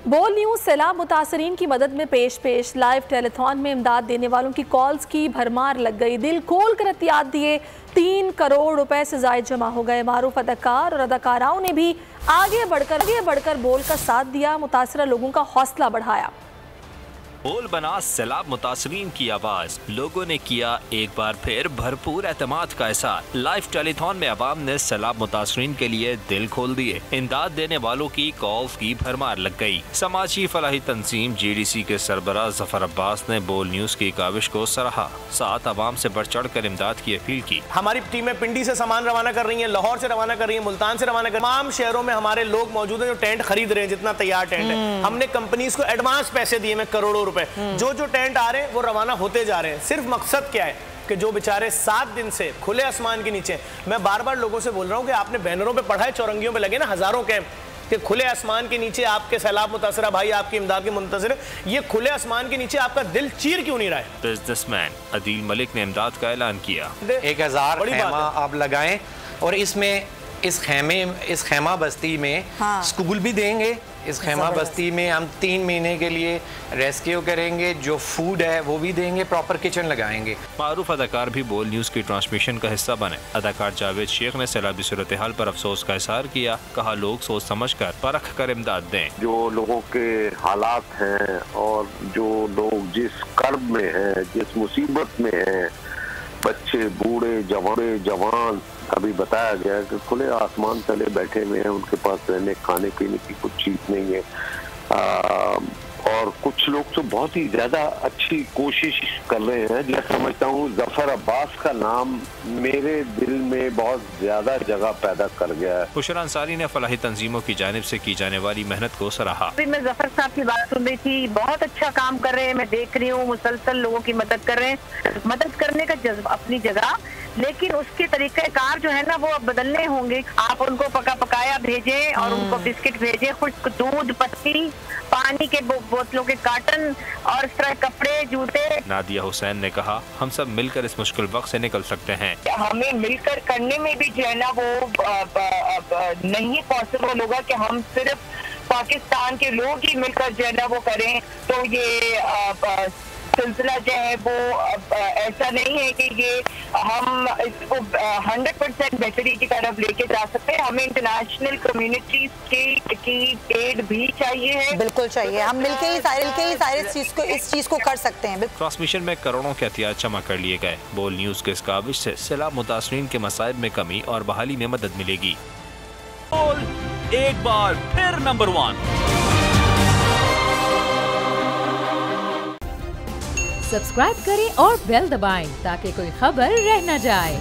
بول نیوز سیلاب متاثرین کی مدد میں پیش لائیو ٹیلیتھون میں امداد دینے والوں کی کالز کی بھرمار لگ گئی۔ دل کھول کر عطیات دیے 3 کروڑ روپے سے زائد جمع ہو گئے۔ معروف اداکار اور اداکاراؤں نے بھی آگے بڑھ کر بول کا ساتھ دیا، متاثرہ لوگوں کا حوصلہ بڑھایا۔ بول بنا سیلاب متاثرین کی آواز، لوگوں نے کیا ایک بار پھر بھرپور اعتماد کا احساس۔ لائیو ٹیلی تھون میں عوام نے سیلاب متاثرین کے لیے دل کھول دیے، امداد دینے والوں کی کالز کی بھرمار لگ گئی۔ سماجی فلاحی تنظیم GDC کے سربراہ ظفر عباس نے بول نیوز کی کاوش کو سراہا، ساتھ عوام سے بڑھ چڑھ کر امداد کی اپیل کی۔ ہماری ٹیمیں پنڈی سے سامان روانہ کر رہی ہیں، لاہور سے روانہ کر رہی ہیں، ملتان سے روانہ کر رہی ہیں۔ تمام شہروں میں ہمارے لوگ موجود ہیں جو ٹینٹ خرید رہے ہیں، جتنا تیار ٹینٹ ہے۔ ہم نے کمپنیز کو ایڈوانس پیسے دیے میں کروڑوں روپے، جو ٹینٹ آ رہے ہیں وہ روانہ ہوتے جا رہے ہیں۔ صرف مقصد کیا ہے کہ جو بیچارے 7 دن سے کھلے آسمان کے نیچے، میں بار بار لوگوں سے بول رہا ہوں کہ آپ نے بینروں پہ پڑھا ہے، چورنگیوں پہ لگے نا ہزاروں کیمپ، کہ کھلے آسمان کے نیچے آپ کے سیلاب متاثرہ بھائی آپ کی امداد کے منتظر ہیں۔ یہ کھلے آسمان کے نیچے آپ کا دل چیر کیوں نہیں رہا ہے؟ بزنس مین عدیل ملک نے امداد کا اعلان کیا۔ 1000 خیمہ آپ لگائیں اور اس میں اس خیمہ بستی میں سکول بھی دیں گے۔ اس خیمہ بستی میں ہم 3 مہینے کے لیے ریسکیو کریں گے، جو فوڈ ہے وہ بھی دیں گے، پراپر کچن لگائیں گے۔ معروف اداکار بھی بول نیوز کی ٹرانسمیشن کا حصہ بنے۔ اداکار جاوید شیخ نے سیلابی صورتحال پر افسوس کا اظہار کیا، کہا لوگ سوچ سمجھ کر پرکھ کر امداد دیں۔ جو لوگوں کے حالات ہیں اور جو لوگ جس کرب میں ہیں، جس مصیبت میں ہیں، بچے بوڑھے جوان، ابھی بتایا گیا ہے کہ کھلے آسمان تلے بیٹھے ہوئے ہیں، ان کے پاس رہنے کھانے پینے کی کچھ چیز نہیں ہے، اور کچھ لوگ تو بہت ہی زیادہ اچھی کوشش کر رہے ہیں۔ میں سمجھتا ہوں ظفر عباس کا نام میرے دل میں بہت زیادہ جگہ پیدا کر گیا ہے۔ بشرا انصاری نے فلاحی تنظیموں کی جانب سے کی جانے والی محنت کو سراہا۔ میں ظفر صاحب کی بات سن رہی تھی، بہت اچھا کام کر رہے ہیں، میں دیکھ رہی ہوں مسلسل لوگوں کی مدد کر رہے ہیں۔ مدد کرنے کا جذبہ اپنی جگہ، لیکن اس کے طریقہ کار جو ہے نا وہ بدلنے ہوں گے۔ آپ ان کو پکایا بھیجیں اور ان کو بسکٹ بھیجیں، خشک دودھ، پتی، پانی کے بوتلوں کے کارٹن اور اس طرح کپڑے، جوتے۔ نادیہ حسین نے کہا ہم سب مل کر اس مشکل وقت سے نکل سکتے ہیں۔ ہمیں مل کر کرنے میں بھی جو ہے نا وہ نہیں پاسبل ہوگا کہ ہم صرف پاکستان کے لوگ ہی مل کر جو ہے نا وہ کریں، تو یہ سلسلہ جو ہے وہ ایسا نہیں ہے کہ یہ ہم اس کو 100% بہتری کی طرف لے کے جا سکتے ہیں۔ ہمیں انٹرنیشنل کمیونٹیز کی ایڈ بھی چاہیے ہے۔ بالکل چاہیے، ہم مل کے ہی اس چیز کو کر سکتے ہیں۔ ٹرانسمیشن میں کروڑوں کے احتیاط جمع کر لیے گئے۔ بول نیوز کے اس کاوش سے سیلاب متاثرین کے مصائب میں کمی اور بحالی میں مدد ملے گی۔ بول ایک بار پھر نمبر 1۔ سبسکرائب کریں اور بیل دبائیں تاکہ کوئی خبر رہ نہ جائے۔